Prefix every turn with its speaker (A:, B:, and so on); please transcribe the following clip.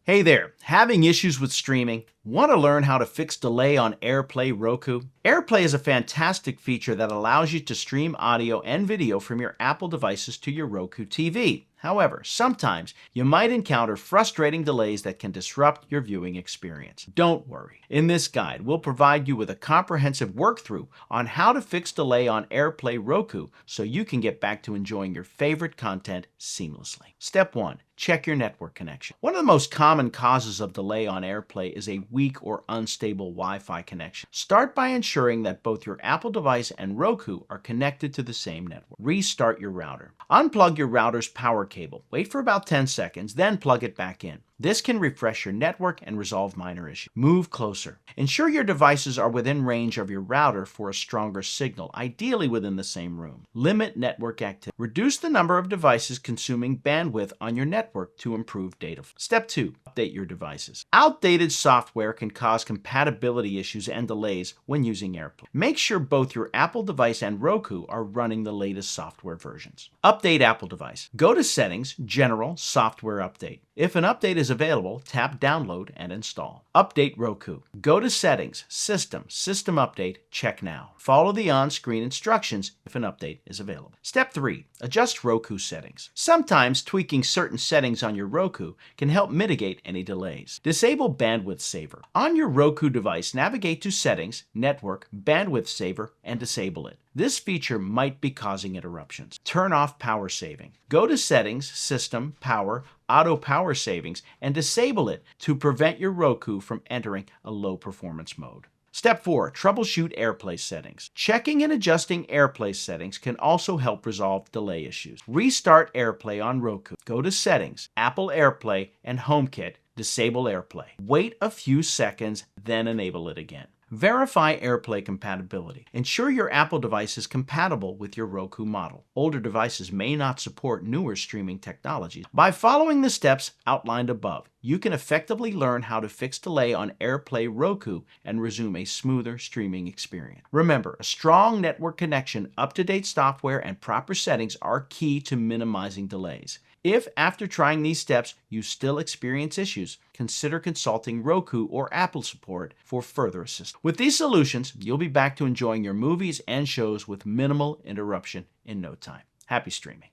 A: Hey there, having issues with streaming? Want to learn how to fix delay on AirPlay Roku? AirPlay is a fantastic feature that allows you to stream audio and video from your Apple devices to your Roku TV. However, sometimes you might encounter frustrating delays that can disrupt your viewing experience. Don't worry. In this guide, we'll provide you with a comprehensive workthrough on how to fix delay on AirPlay Roku so you can get back to enjoying your favorite content seamlessly. Step 1. Check your network connection. One of the most common causes of delay on AirPlay is a weak or unstable Wi-Fi connection. Start by ensuring that both your Apple device and Roku are connected to the same network. Restart your router. Unplug your router's power cable. Wait for about 10 seconds, then plug it back in. This can refresh your network and resolve minor issues. Move closer. Ensure your devices are within range of your router for a stronger signal, ideally within the same room. Limit network activity. Reduce the number of devices consuming bandwidth on your network to improve data flow. Step 2. Update your devices. Outdated software can cause compatibility issues and delays when using AirPlay. Make sure both your Apple device and Roku are running the latest software versions. Update Apple device. Go to Settings, General, Software Update. If an update is available, tap Download and Install. Update Roku. Go to Settings, System, System Update, check now. Follow the on-screen instructions if an update is available. Step 3. Adjust Roku settings. Sometimes tweaking certain settings on your Roku can help mitigate any delays. Disable Bandwidth Saver. On your Roku device, navigate to Settings, Network, Bandwidth Saver, and disable it. This feature might be causing interruptions. Turn off power saving. Go to Settings, System, Power, Auto Power Savings, and disable it to prevent your Roku from entering a low performance mode. Step 4. Troubleshoot AirPlay settings. Checking and adjusting AirPlay settings can also help resolve delay issues. Restart AirPlay on Roku. Go to Settings, Apple AirPlay, and HomeKit. Disable AirPlay. Wait a few seconds, then enable it again. Verify AirPlay compatibility. Ensure your Apple device is compatible with your Roku model. Older devices may not support newer streaming technologies. By following the steps outlined above, you can effectively learn how to fix delay on AirPlay Roku and resume a smoother streaming experience. Remember, a strong network connection, up-to-date software, and proper settings are key to minimizing delays. If, after trying these steps, you still experience issues, consider consulting Roku or Apple support for further assistance. With these solutions, you'll be back to enjoying your movies and shows with minimal interruption in no time. Happy streaming.